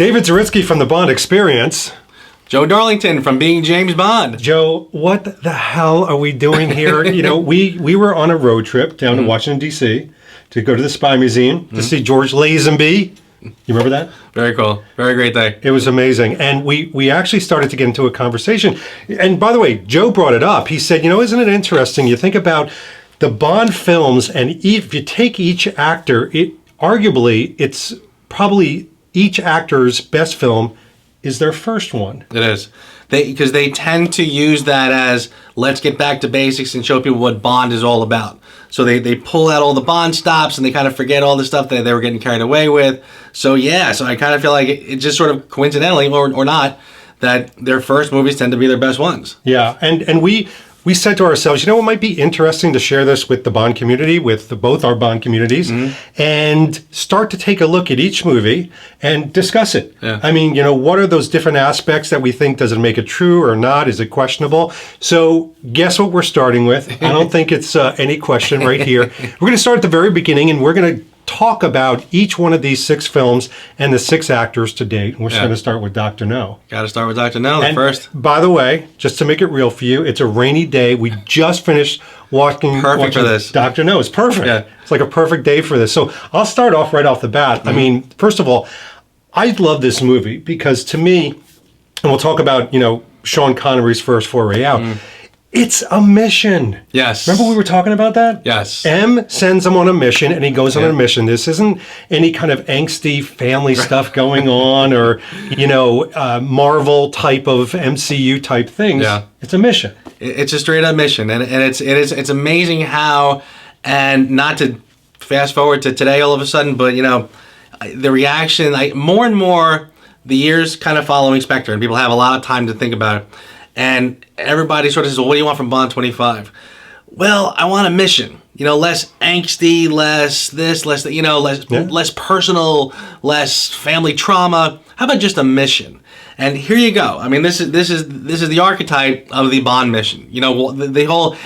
David Zaritsky from the Bond Experience. Joe Darlington from Being James Bond. Joe, what the hell are we doing here? We were on a road trip down to Washington, D.C. to go to the Spy Museum to see George Lazenby. You remember that? Very cool. Very great day. It was amazing. And we actually started to get into a conversation. And by the way, Joe brought it up. He said, isn't it interesting? You think about the Bond films, and if you take each actor, arguably, it's probably each actor's best film is their first one. It is. Because they tend to use that as, let's get back to basics and show people what Bond is all about. So they pull out all the Bond stops and they kind of forget all the stuff that they were getting carried away with. So I kind of feel like it just sort of coincidentally, or not, that their first movies tend to be their best ones. Yeah, and we said to ourselves, it might be interesting to share this with the Bond community, with both our Bond communities, and start to take a look at each movie and discuss it. Yeah. I mean, what are those different aspects that we think, does it make it true or not? Is it questionable? So guess what we're starting with? I don't think it's any question right here. We're going to start at the very beginning, and we're going to talk about each one of these 6 films and the 6 actors to date. We're going to start with Dr. No. Got to start with Dr. No first. By the way, just to make it real for you, it's a rainy day. We just finished watching for this. Dr. No. It's perfect. Yeah. It's like a perfect day for this. So I'll start off right off the bat. I mean, first of all, I love this movie because to me, and we'll talk about, Sean Connery's first foray out, it's a mission. Yes. Remember we were talking about that? Yes. M sends him on a mission, and he goes on a mission. This isn't any kind of angsty family stuff going on, or Marvel type of MCU type things. Yeah. It's a mission. It's a straight up mission, and it's amazing how, and not to fast forward to today all of a sudden, but the reaction, more and more, the years kind of following Spectre, and people have a lot of time to think about it. And everybody sort of says, well, what do you want from Bond 25? Well, I want a mission. Less angsty, less this, less that, less personal, less family trauma. How about just a mission? And here you go. I mean, this is the archetype of the Bond mission. The whole.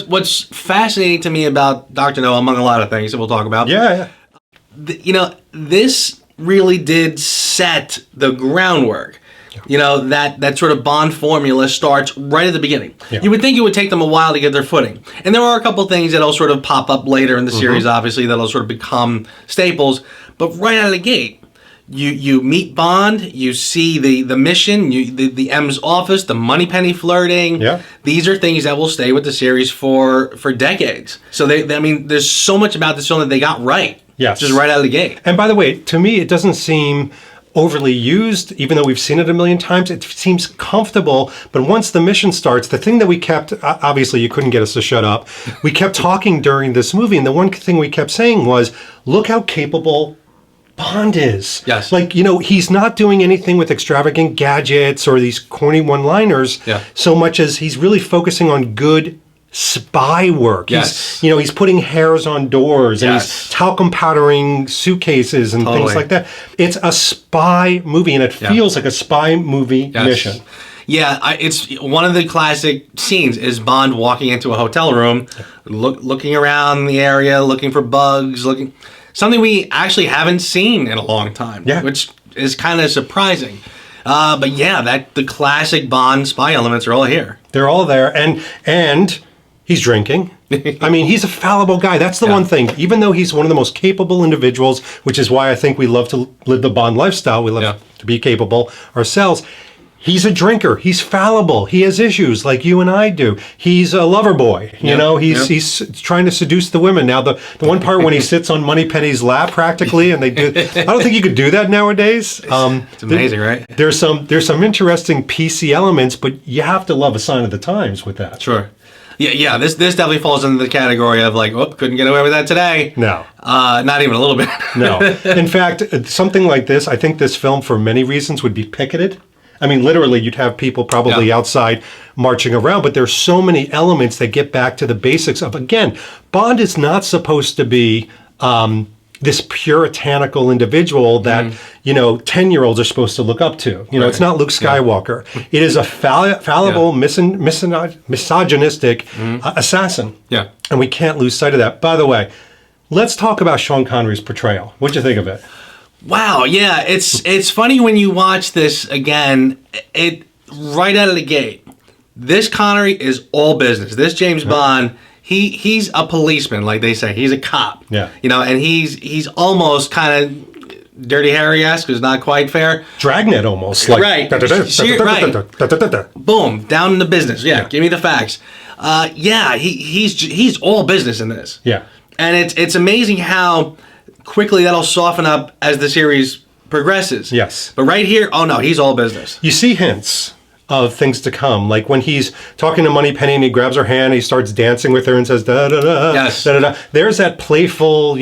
What's fascinating to me about Dr. No, among a lot of things that we'll talk about. Yeah. This really did set the groundwork. That sort of Bond formula starts right at the beginning. Yeah. You would think it would take them a while to get their footing. And there are a couple things that'll sort of pop up later in the series, obviously, that'll sort of become staples. But right out of the gate, you meet Bond, you see the mission, the M's office, the Moneypenny flirting. Yeah. These are things that will stay with the series for decades. So there's so much about this film that they got right. Yes. Just right out of the gate. And by the way, to me, it doesn't seem overly used, even though we've seen it a million times. It seems comfortable, but once the mission starts, the thing that we kept, obviously you couldn't get us to shut up, we kept talking during this movie, and the one thing we kept saying was, look how capable Bond is. Yes. He's not doing anything with extravagant gadgets or these corny one-liners, so much as he's really focusing on good spy work. Yes. He's putting hairs on doors and he's talcum powdering suitcases and things like that. It's a spy movie, and it feels like a spy movie mission. Yeah, it's one of the classic scenes is Bond walking into a hotel room, looking around the area, looking for bugs, something we actually haven't seen in a long time, which is kind of surprising. But the classic Bond spy elements are all here. They're all there, and he's drinking. I mean, he's a fallible guy. That's the one thing. Even though he's one of the most capable individuals, which is why I think we love to live the Bond lifestyle, we love to be capable ourselves, he's a drinker. He's fallible. He has issues like you and I do. He's a lover boy. He's trying to seduce the women. Now, the one part when he sits on Moneypenny's lap practically, and they do, I don't think you could do that nowadays. It's amazing, right? There's some interesting PC elements, but you have to love a sign of the times with that. Sure. Yeah, this definitely falls into the category of couldn't get away with that today. No. Not even a little bit. No. In fact, something like this, I think this film, for many reasons, would be picketed. I mean, literally, you'd have people probably outside marching around, but there's so many elements that get back to the basics of, again, Bond is not supposed to be this puritanical individual that, 10-year-olds are supposed to look up to. It's not Luke Skywalker. It is a fallible, misogynistic assassin. Yeah. And we can't lose sight of that. By the way, let's talk about Sean Connery's portrayal. What'd you think of it? Wow, yeah, it's funny when you watch this again. It right out of the gate, this Connery is all business. This James Bond, he's a policeman, like they say. He's a cop. Yeah. You know, and he's almost kind of Dirty Harry-esque, is not quite fair. Dragnet almost. Like, right. Boom, down in the business. Yeah, give me the facts. He's all business in this. Yeah. And it's amazing how quickly that'll soften up as the series progresses. Yes. But right here, oh no, he's all business. You see hints of things to come. Like when he's talking to Moneypenny and he grabs her hand, he starts dancing with her and says, da da da, yes. da da da. There's that playful,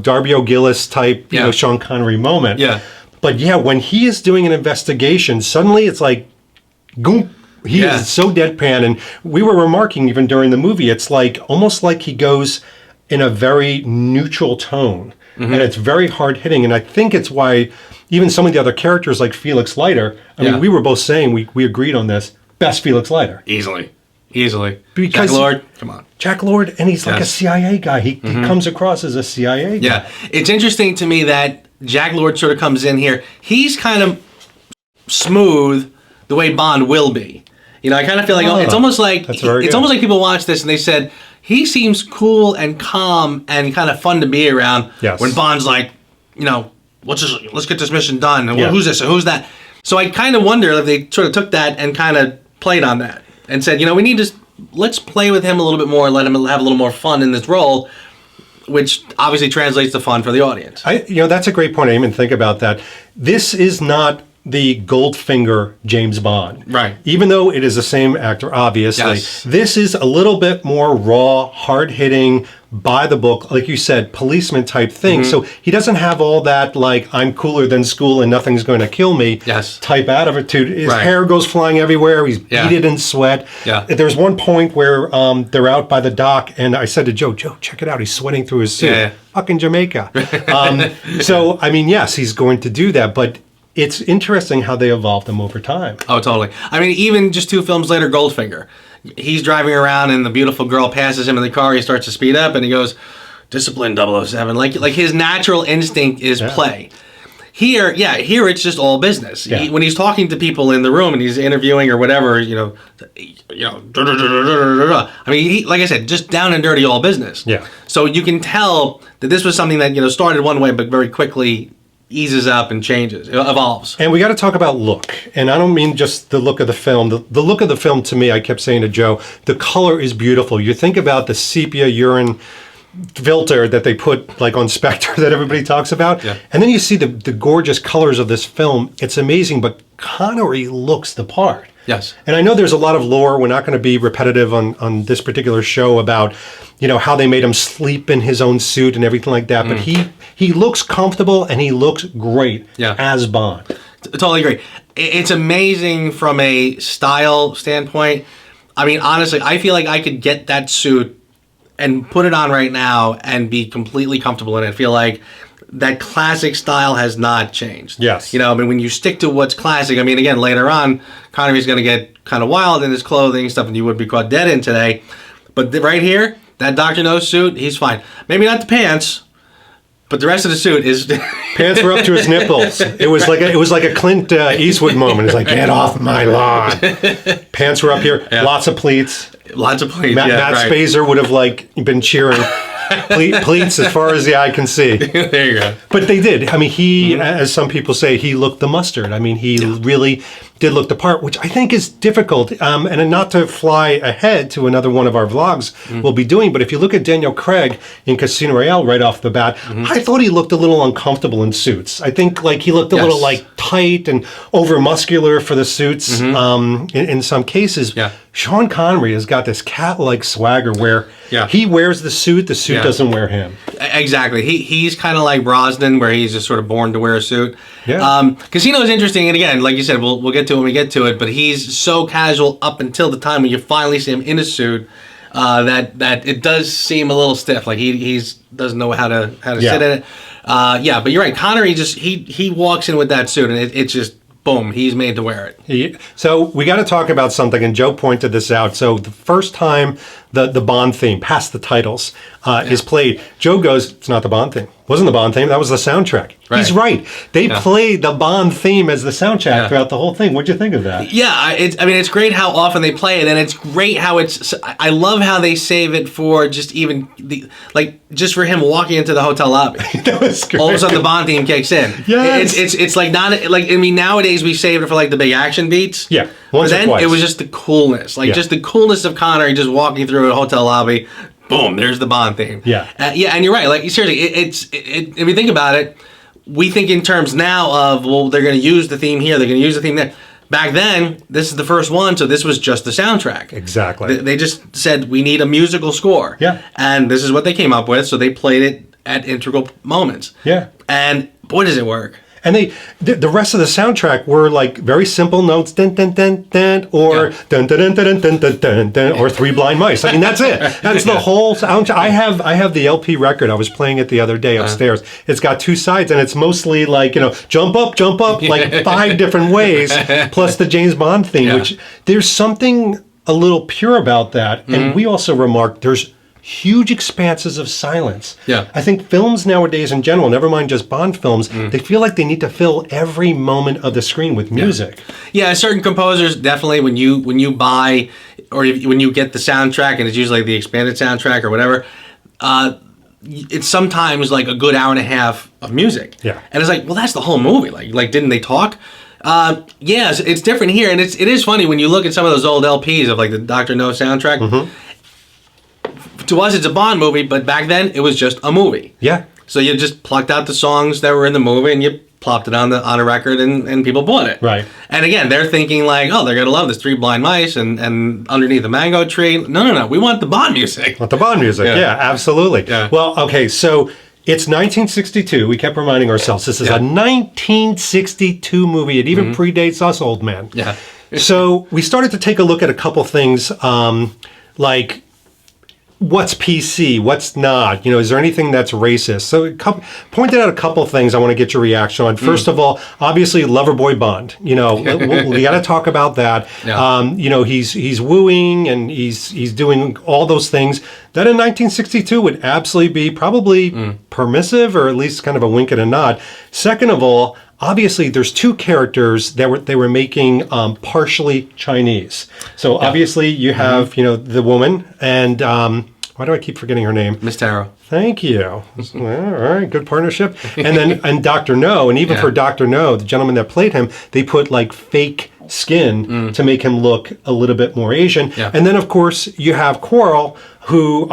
Darby O'Gillis type, Sean Connery moment. Yeah. But yeah, when he is doing an investigation, suddenly it's like, goom. He is so deadpan. And we were remarking even during the movie, it's like almost like he goes in a very neutral tone. And it's very hard hitting. And I think it's why even some of the other characters like Felix Leiter, I mean, we were both saying, we agreed on this, best Felix Leiter. Easily. Because Jack Lord, come on. Jack Lord, and he's like a CIA guy. He comes across as a CIA guy. Yeah. It's interesting to me that Jack Lord sort of comes in here. He's kind of smooth the way Bond will be. I kind of feel like it's almost like almost like people watch this and they said, he seems cool and calm and kind of fun to be around. Yes. When Bond's like, let's get this mission done. And who's this and who's that? So I kind of wonder if they sort of took that and kind of played on that and said, we need to let's play with him a little bit more, let him have a little more fun in this role, which obviously translates to fun for the audience. That's a great point. I didn't even think about that. This is not the Goldfinger James Bond. Right. Even though it is the same actor, obviously. Yes. This is a little bit more raw, hard-hitting, by the book, like you said, policeman type thing. So he doesn't have all that, like, I'm cooler than school and nothing's going to kill me type attitude. His hair goes flying everywhere. He's beaded in sweat. Yeah. There's one point where they're out by the dock, and I said to Joe, check it out. He's sweating through his suit. Yeah. Fucking Jamaica. So, I mean, yes, he's going to do that, but it's interesting how they evolved them over time. Oh, totally. I mean, even just 2 films later, Goldfinger. He's driving around and the beautiful girl passes him in the car. He starts to speed up and he goes, "Discipline 007." Like his natural instinct is play. Here it's just all business. Yeah. When he's talking to people in the room and he's interviewing or whatever, I mean, like I said, just down and dirty all business. Yeah. So you can tell that this was something that started one way, but very quickly eases up and changes, evolves. And we got to talk about look. And I don't mean just the look of the film. The look of the film, to me, I kept saying to Joe, the color is beautiful. You think about the sepia urine filter that they put like on Spectre that everybody talks about. Yeah. And then you see the gorgeous colors of this film. It's amazing, but Connery looks the part. Yes. And I know there's a lot of lore. We're not going to be repetitive on this particular show about, how they made him sleep in his own suit and everything like that. But he looks comfortable and he looks great as Bond. Totally agree. It's amazing from a style standpoint. I mean, honestly, I feel like I could get that suit and put it on right now and be completely comfortable in it. I feel like that classic style has not changed. Yes. I mean, when you stick to what's classic, I mean, again, later on, Connery's going to get kind of wild in his clothing, stuff that you would be caught dead in today. But right here, that Dr. No suit, he's fine. Maybe not the pants, but the rest of the suit is... Pants were up to his nipples. It was like a Clint Eastwood moment. It's like, get off my lawn. Pants were up here. Yeah. Lots of pleats. Lots of pleats, Matt Spazer would have been cheering. Pleats as far as the eye can see. There you go. But they did. I mean, he, as some people say, he looked the mustard. I mean, he really did look the part, which I think is difficult. And not to fly ahead to another one of our vlogs we'll be doing, but if you look at Daniel Craig in Casino Royale right off the bat, I thought he looked a little uncomfortable in suits. I think he looked a little tight and over muscular for the suits in some cases. Yeah. Sean Connery has got this cat-like swagger where he wears the suit doesn't wear him. Exactly. He's kind of like Brosnan, where he's just sort of born to wear a suit. Yeah. Casino is interesting, and again, like you said, we'll get to it when we get to it, but he's so casual up until the time when you finally see him in a suit that it does seem a little stiff. Like he doesn't know how to sit in it. But you're right. Connery he walks in with that suit, and it's just boom, he's made to wear it. So we got to talk about something, and Joe pointed this out. So the first time the Bond theme, past the titles, is played, Joe goes, "It's not the Bond theme." Wasn't the Bond theme. That was the soundtrack. Right. He's right. They played the Bond theme as the soundtrack throughout the whole thing. What'd you think of that? Yeah, it's great how often they play it, and it's great how I love how they save it for just even just for him walking into the hotel lobby. That was great. All of a sudden, the Bond theme kicks in. Yes. It's like not like, I mean, nowadays we save it for like the big action beats. Yeah. But then it was just the coolness, just the coolness of Connery just walking through a hotel lobby. Boom! There's the Bond theme. Yeah, and you're right. Like seriously, if you think about it, we think in terms now of, well, they're going to use the theme here, they're going to use the theme there. Back then, this is the first one, so this was just the soundtrack. Exactly. They just said we need a musical score. Yeah, and this is what they came up with. So they played it at integral moments. Yeah, and boy, does it work. And the rest of the soundtrack were like very simple notes, dun dun dun dun, or dun dun dun dun dun dun dun dun, or Three Blind Mice. I mean, that's it. That's the whole soundtrack. I have the LP record. I was playing it the other day upstairs. It's got two sides, and it's mostly like, jump up, like 5 different ways, plus the James Bond theme. Which there's something a little pure about that. And we also remarked there's huge expanses of silence. Yeah. I think films nowadays in general, never mind just Bond films, they feel like they need to fill every moment of the screen with music. Yeah, certain composers definitely, when you buy or when you get the soundtrack, and it's usually the expanded soundtrack or whatever, it's sometimes like a good hour and a half of music. Yeah. And it's like, well, that's the whole movie. Like didn't they talk? Yeah, it's different here, and it is funny when you look at some of those old LPs of like the Dr. No soundtrack. To us, it's a Bond movie, but back then it was just a movie. Yeah. So you just plucked out the songs that were in the movie and you plopped it on a record, and people bought it. Right. And again, they're thinking like, oh, they're gonna love this Three Blind Mice and Underneath the Mango Tree. No, we want the Bond music. Want the Bond music? Yeah, absolutely. Yeah. Well, okay, so it's 1962. We kept reminding ourselves this is a 1962 movie. It even predates us, old man. Yeah. So we started to take a look at a couple things, like what's PC, what's not, is there anything that's racist? So pointed out a couple things I want to get your reaction on. First of all, obviously Loverboy Bond, we got to talk about that. Yeah. He's wooing and he's doing all those things that in 1962 would absolutely be probably permissive, or at least kind of a wink and a nod. Second of all, obviously, there's 2 characters that they were making partially Chinese. So obviously, you have the woman, and why do I keep forgetting her name? Miss Taro. Thank you. Well, all right, good partnership. And Dr. No, and even for Dr. No, the gentleman that played him, they put like fake skin to make him look a little bit more Asian. Yeah. And then of course you have Quarrel, who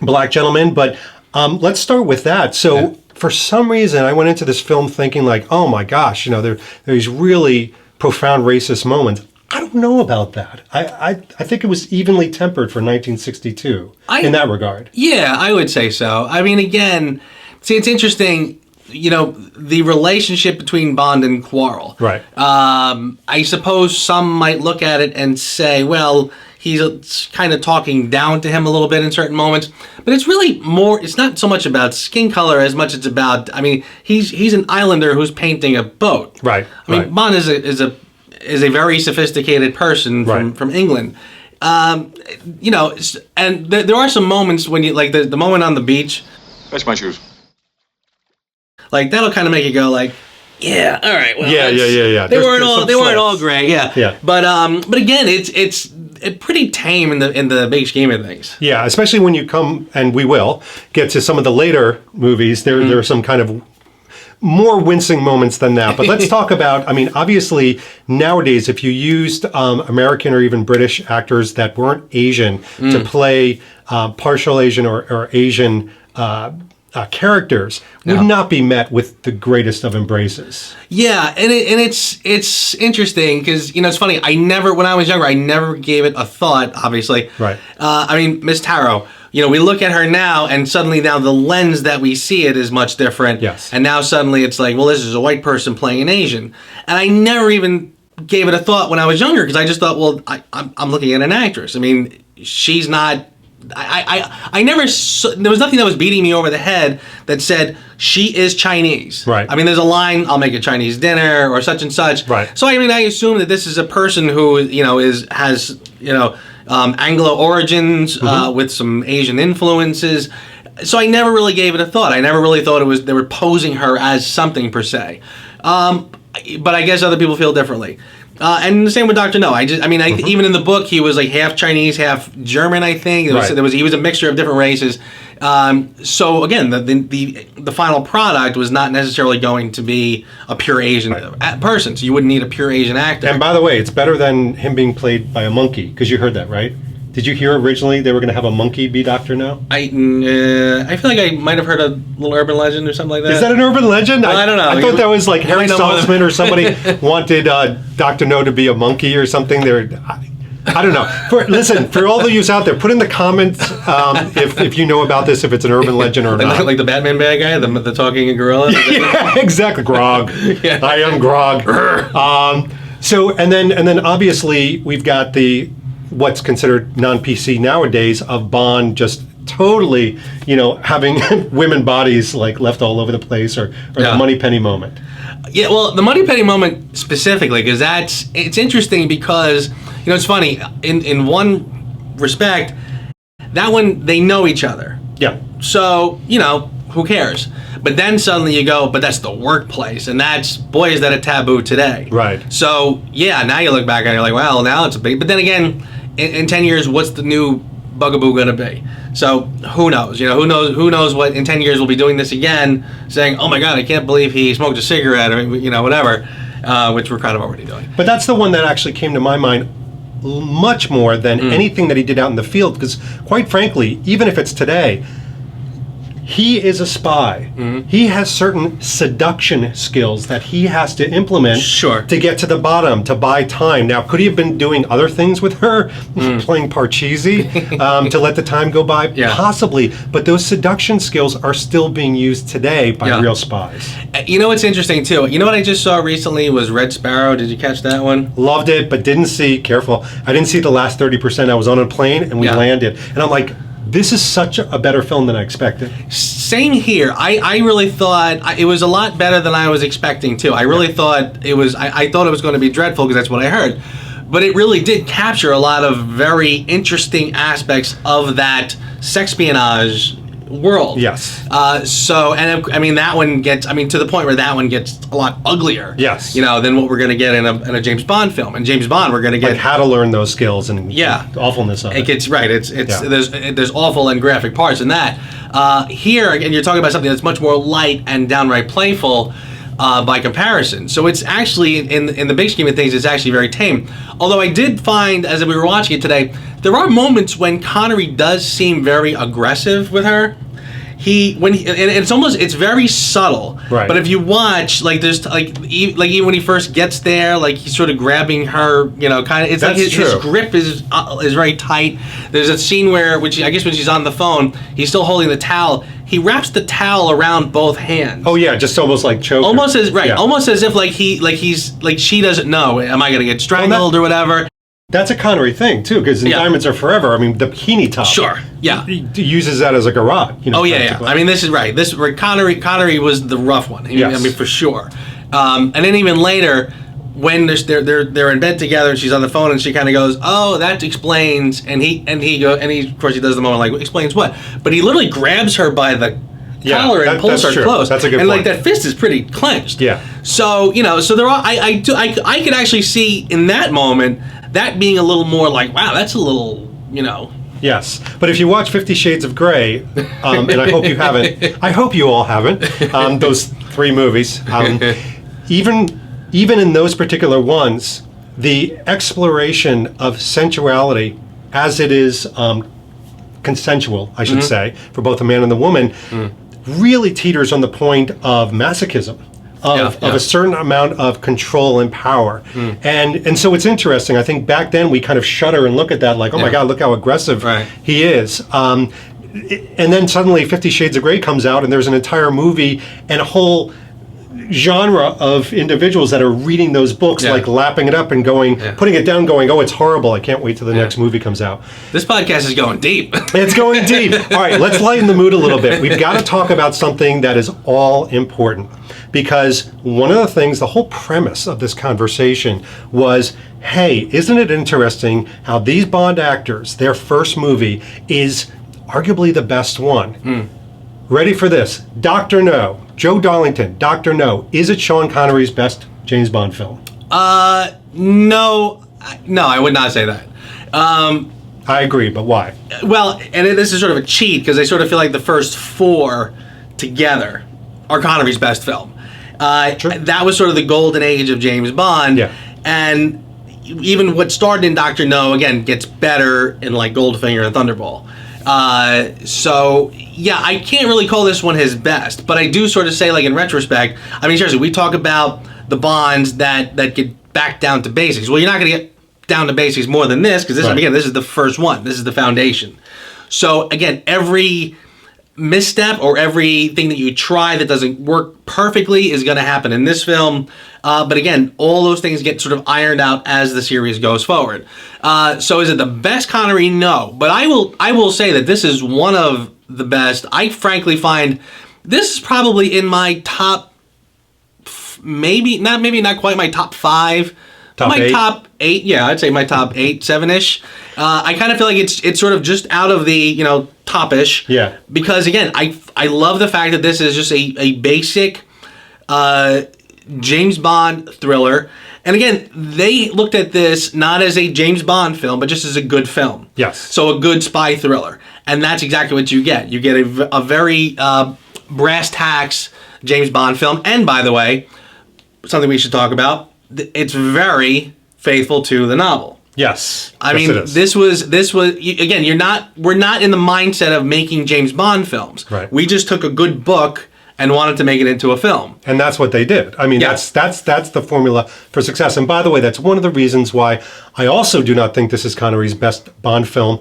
black gentleman. But let's start with that. So. For some reason, I went into this film thinking like, oh my gosh, there's really profound racist moments. I don't know about that. I think it was evenly tempered for 1962 in that regard. Yeah, I would say so. I mean, again, see, it's interesting, the relationship between Bond and Quarrel. Right. I suppose some might look at it and say, well, he's kind of talking down to him a little bit in certain moments, but it's really more. It's not so much about skin color as much it's about. I mean, he's an islander who's painting a boat. Right. I mean, Bond is a very sophisticated person from England. And there are some moments when you like the moment on the beach. Fetch my shoes. Like that'll kind of make you go like, yeah, all right. Well, yeah. They weren't all great. Yeah. But again, it's pretty tame in the big scheme of things. Yeah, especially when you come, and we will get to some of the later movies. There are some kind of more wincing moments than that. But let's talk about, I mean, obviously nowadays, if you used American or even British actors that weren't Asian to play partial Asian or Asian characters, would not be met with the greatest of embraces. Yeah, and it's interesting because it's funny. When I was younger, I never gave it a thought. Obviously, right. I mean, Miss Taro. We look at her now, and suddenly now the lens that we see it is much different. Yes. And now suddenly it's like, well, this is a white person playing an Asian, and I never even gave it a thought when I was younger because I just thought, well, I'm looking at an actress. I mean, she's not. I never. There was nothing that was beating me over the head that said she is Chinese. Right. I mean, there's a line, "I'll make a Chinese dinner" or such and such. Right. So I mean, I assume that this is a person who has Anglo origins with some Asian influences. So I never really gave it a thought. I never really thought they were posing her as something per se. But I guess other people feel differently. And the same with Dr. No. Even in the book, he was like half Chinese, half German. I think he was a mixture of different races. So again, the final product was not necessarily going to be a pure Asian person. So you wouldn't need a pure Asian actor. And by the way, it's better than him being played by a monkey, because you heard that, right? Did you hear originally they were going to have a monkey be Dr. No? I feel like I might have heard a little urban legend or something like that. Is that an urban legend? Well, I don't know. I thought that was like Harry Saltzman or somebody wanted Dr. No to be a monkey or something. I don't know. For all of you out there, put in the comments if you know about this, if it's an urban legend or not. Like the Batman bad guy, the talking gorilla? Yeah, exactly. Grog. Yeah. I am Grog. And then obviously we've got what's considered non-PC nowadays of Bond just totally, having women bodies like left all over the place, or the Moneypenny moment. Yeah, well, the Moneypenny moment specifically, because it's interesting because, it's funny, in one respect, that one, they know each other. Yeah. So, who cares? But then suddenly you go, but that's the workplace, and is that a taboo today? Right. So, yeah, now you look back and you're like, well, now it's a big, but then again, in 10 years, what's the new bugaboo going to be? So who knows? Who knows what in 10 years we'll be doing this again, saying, oh my God, I can't believe he smoked a cigarette, or whatever, which we're kind of already doing. But that's the one that actually came to my mind much more than anything that he did out in the field, because quite frankly, even if it's today, he is a spy. Mm-hmm. He has certain seduction skills that he has to implement to get to the bottom, to buy time. Now, could he have been doing other things with her, playing Parcheesi, to let the time go by? Yeah. Possibly, but those seduction skills are still being used today by real spies. What's interesting, too? What I just saw recently was Red Sparrow. Did you catch that one? Loved it, but didn't see, I didn't see the last 30%. I was on a plane, and we landed. And I'm like, this is such a better film than I expected. Same here. I really thought it was a lot better than I was expecting, too. I really thought it was, I thought it was going to be dreadful because that's what I heard. But it really did capture a lot of very interesting aspects of that sexpionage world. Yes. That one gets, to the point where that one gets a lot uglier. Yes. Than what we're going to get in a James Bond film. In James Bond, we're going to get like how to learn those skills and awfulness of it. It gets right. There's awful and graphic parts in that. Here again, you're talking about something that's much more light and downright playful. By comparison. So it's actually, in the big scheme of things, it's actually very tame. Although I did find, as we were watching it today, there are moments when Connery does seem very aggressive with her. It's very subtle. Right. But if you watch, there's even when he first gets there, he's sort of grabbing her, kind of. It's That's like his true. grip is very tight. There's a scene where, which I guess when she's on the phone, he's still holding the towel. He wraps the towel around both hands. Oh yeah, just almost like choke. Almost as if she doesn't know. Am I going to get strangled or whatever? That's a Connery thing too, because in Diamonds Are Forever, the bikini top. Sure. Yeah. He uses that as a garrote. Yeah. This is right. This where Connery was the rough one. Yes. For sure. And then even later, when they're in bed together, and she's on the phone, and she kind of goes, "Oh, that explains." And he of course he does the moment explains what? But he literally grabs her by the collar and pulls her close. That's a good point. And that fist is pretty clenched. Yeah. So so there are I could actually see in that moment that being a little more wow, that's a little Yes, but if you watch 50 Shades of Grey, and I hope you haven't, I hope you all haven't, those 3 movies, even in those particular ones, the exploration of sensuality as it is consensual, I should say, for both the man and the woman, really teeters on the point of masochism. Of a certain amount of control and power. And so it's interesting. I think back then we kind of shudder and look at that like, oh my God, look how aggressive he is. And then suddenly 50 Shades of Grey comes out and there's an entire movie and a whole genre of individuals that are reading those books, lapping it up and going, putting it down, going, oh, it's horrible. I can't wait till the next movie comes out. This podcast is going deep. It's going deep. All right, let's lighten the mood a little bit. We've got to talk about something that is all important, because one of the things, the whole premise of this conversation was, hey, isn't it interesting how these Bond actors, their first movie is arguably the best one. Ready for this? Dr. No. Joe Darlington, Dr. No. Is it Sean Connery's best James Bond film? No, I would not say that. I agree, but why? Well, and this is sort of a cheat because I sort of feel like the first four together are Connery's best film. That was sort of the golden age of James Bond. Yeah. And even what started in Dr. No, again, gets better in like Goldfinger and Thunderball. So, yeah, I can't really call this one his best, but I do sort of say, like, in retrospect, I mean, seriously, we talk about the Bonds that get back down to basics. Well, you're not going to get down to basics more than this, because this, again, this is the first one. This is the foundation. So, again, every misstep or everything that you try that doesn't work perfectly is going to happen in this film. But again, all those things get sort of ironed out as the series goes forward. So is it the best Connery? No. But I will say that this is one of the best. I frankly find this is probably in my top, maybe not quite my top 5. Top 8, yeah, I'd say my top 8, 7-ish. I kind of feel like it's sort of just out of the, top-ish. Yeah. Because, again, I love the fact that this is just a basic James Bond thriller. And, again, they looked at this not as a James Bond film, but just as a good film. Yes. So a good spy thriller. And that's exactly what you get. You get a very brass tacks James Bond film. And, by the way, something we should talk about, it's very faithful to the novel. Yes. I mean, this was again, we're not in the mindset of making James Bond films. Right. We just took a good book and wanted to make it into a film. And that's what they did. I mean, that's the formula for success. And by the way, that's one of the reasons why I also do not think this is Connery's best Bond film.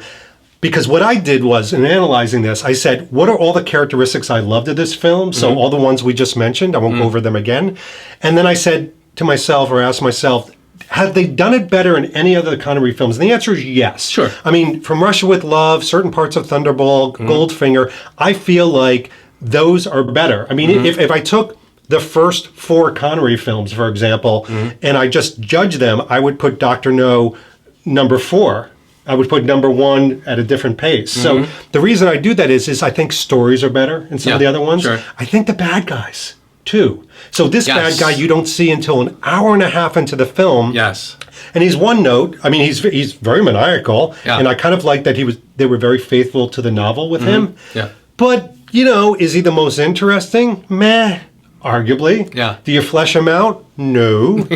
Because what I did was, in analyzing this, I said, what are all the characteristics I loved of this film? So all the ones we just mentioned, I won't go over them again. And then I said to myself, or asked myself, have they done it better in any other Connery films? And the answer is yes. Sure. I mean, from Russia with Love, certain parts of Thunderball, Goldfinger, I feel like those are better. I mean, if I took the first 4 Connery films, for example, and I just judge them, I would put Dr. No number 4. I would put number 1 at a different pace. So the reason I do that is I think stories are better in some of the other ones. Sure. I think the bad guys, too. So this bad guy you don't see until an hour and a half into the film. Yes. And he's one note. I mean, he's very maniacal. Yeah. And I kind of like that they were very faithful to the novel with him. Yeah. But, is he the most interesting? Meh. Arguably. Yeah. Do you flesh him out? No.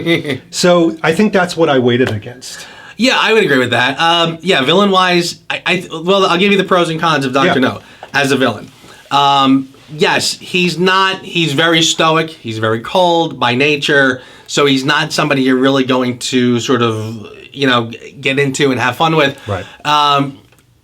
So I think that's what I weighted against. Yeah, I would agree with that. Villain-wise, I'll give you the pros and cons of Dr. No as a villain. Yes, he's very stoic, he's very cold by nature, so he's not somebody you're really going to sort of, get into and have fun with. Right. On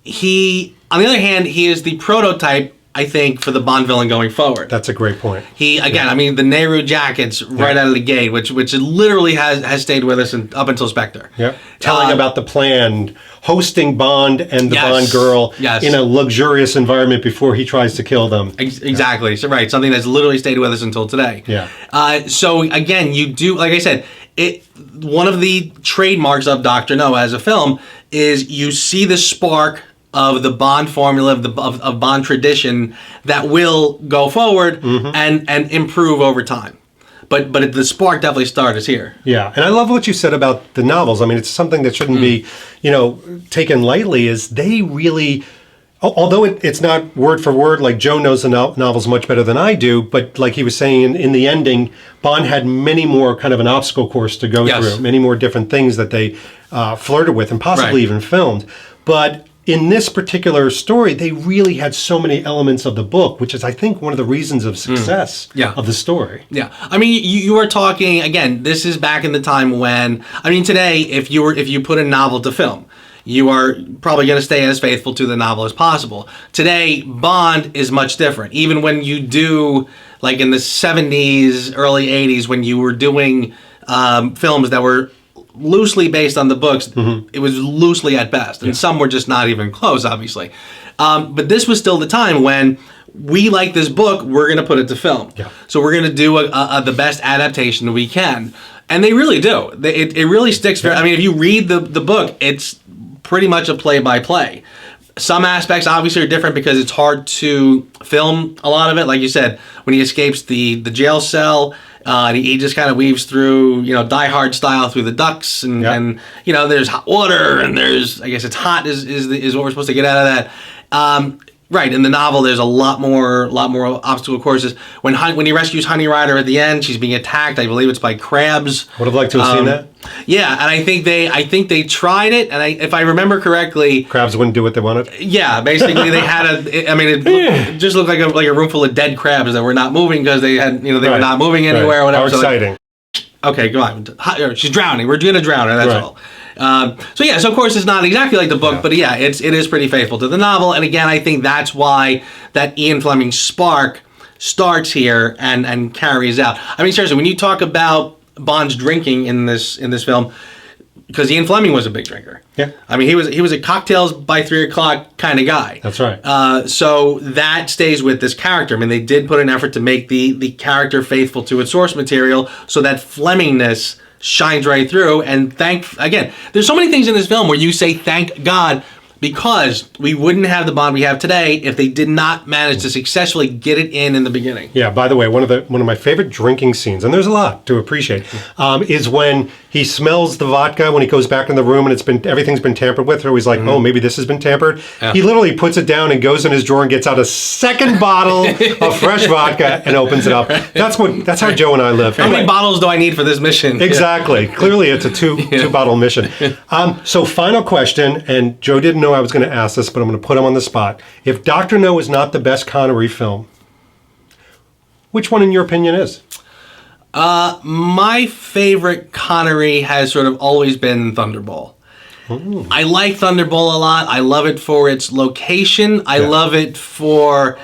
the other hand, he is the prototype, I think, for the Bond villain going forward. That's a great point. I mean, the Nehru jackets right out of the gate, which literally has stayed with us up until Spectre. Yeah. Telling about the plan, hosting Bond and the Bond girl in a luxurious environment before he tries to kill them. Exactly. So, right. Something that's literally stayed with us until today. Yeah. So, again, you do, like I said, one of the trademarks of Dr. No as a film is you see the spark of the Bond formula, of Bond tradition that will go forward and improve over time. But the spark definitely started here. Yeah, and I love what you said about the novels. I mean, it's something that shouldn't be, taken lightly, is they really, although it's not word for word, like Joe knows the novels much better than I do, but like he was saying, in the ending, Bond had many more kind of an obstacle course to go through, many more different things that they flirted with and possibly even filmed. But in this particular story, they really had so many elements of the book, which is, I think, one of the reasons of success of the story. Yeah. I mean, you are talking, again, this is back in the time when, I mean, today, if you put a novel to film, you are probably going to stay as faithful to the novel as possible. Today, Bond is much different. Even when you do, like in the 70s, early 80s, when you were doing films that were loosely based on the books, it was loosely at best, and some were just not even close, obviously. But this was still the time when we like this book, we're going to put it to film. Yeah. So we're going to do the best adaptation we can. And they really do. It really sticks. I mean, if you read the book, it's pretty much a play-by-play. Some aspects obviously are different because it's hard to film a lot of it. Like you said, when he escapes the jail cell, he just kind of weaves through, Die Hard style through the ducts, and there's hot water, and there's, I guess it's hot is what we're supposed to get out of that. Right, in the novel, there's a lot more obstacle courses. When he rescues Honey Rider at the end, she's being attacked. I believe it's by crabs. Would have liked to have seen that. Yeah, and I think they tried it, and if I remember correctly, crabs wouldn't do what they wanted. Yeah, basically they had it just looked like a room full of dead crabs that were not moving because they had they were not moving anywhere. Or whatever. How exciting! Okay, come on. She's drowning. We're gonna drown her. That's all. So of course it's not exactly like the book, but it is pretty faithful to the novel. And again, I think that's why that Ian Fleming spark starts here and carries out. I mean, seriously, when you talk about Bond's drinking in this film, because Ian Fleming was a big drinker. Yeah. I mean, he was a cocktails by 3 o'clock kind of guy. That's right. So that stays with this character. I mean, they did put an effort to make the character faithful to its source material, so that Flemingness shines right through. And again, there's so many things in this film where you say thank God, because we wouldn't have the Bond we have today if they did not manage to successfully get it in the beginning. Yeah. By the way, one of my favorite drinking scenes, and there's a lot to appreciate, is when he smells the vodka when he goes back in the room and everything's been tampered with. Or he's like, oh, maybe this has been tampered. Yeah. He literally puts it down and goes in his drawer and gets out a second bottle of fresh vodka and opens it up. That's how Joe and I live. How many bottles do I need for this mission? Exactly. Yeah. Clearly, it's a two bottle mission. So final question, and Joe didn't know I was going to ask this, but I'm going to put him on the spot. If Dr. No is not the best Connery film, which one in your opinion is? My favorite Connery has sort of always been Thunderball. Ooh. I like Thunderball a lot. I love it for its location. I love it for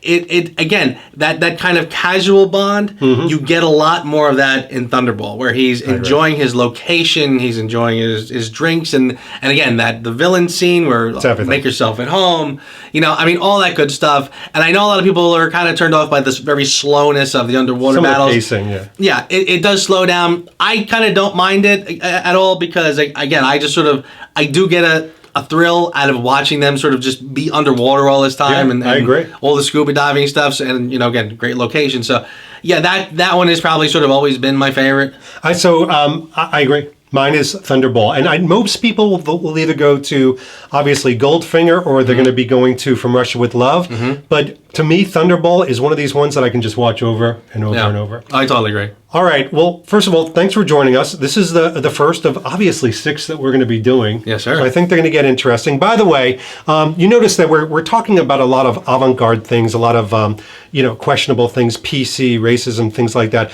it again, that kind of casual Bond. Mm-hmm. You get a lot more of that in Thunderball, where he's enjoying his location, he's enjoying his drinks, and again, the villain scene where make yourself at home, all that good stuff. And I know a lot of people are kind of turned off by this very slowness of the underwater battles. Pacing, yeah, it does slow down. I kind of don't mind it at all, because again, I do get a thrill out of watching them sort of just be underwater all this time, and I agree. All the scuba diving stuff, and again, great location. So yeah, that one has probably sort of always been my favorite. I agree. Mine is Thunderball, and most people will either go to obviously Goldfinger, or they're going to be going to From Russia with Love. Mm-hmm. But to me, Thunderball is one of these ones that I can just watch over and over and over. I totally agree. All right. Well, first of all, thanks for joining us. This is the first of obviously 6 that we're going to be doing. Yes, sir. So I think they're going to get interesting. By the way, you notice that we're talking about a lot of avant-garde things, a lot of questionable things, PC, racism, things like that.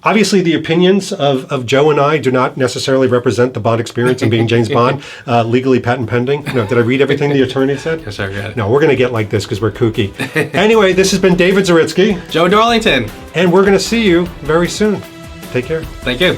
Obviously, the opinions of Joe and I do not necessarily represent the Bond experience in being James Bond, legally patent pending. Did I read everything the attorney said? Yes, sir. Yeah. No, we're going to get like this because we're kooky. Anyway, this has been David Zaritsky. Joe Darlington. And we're going to see you very soon. Take care. Thank you.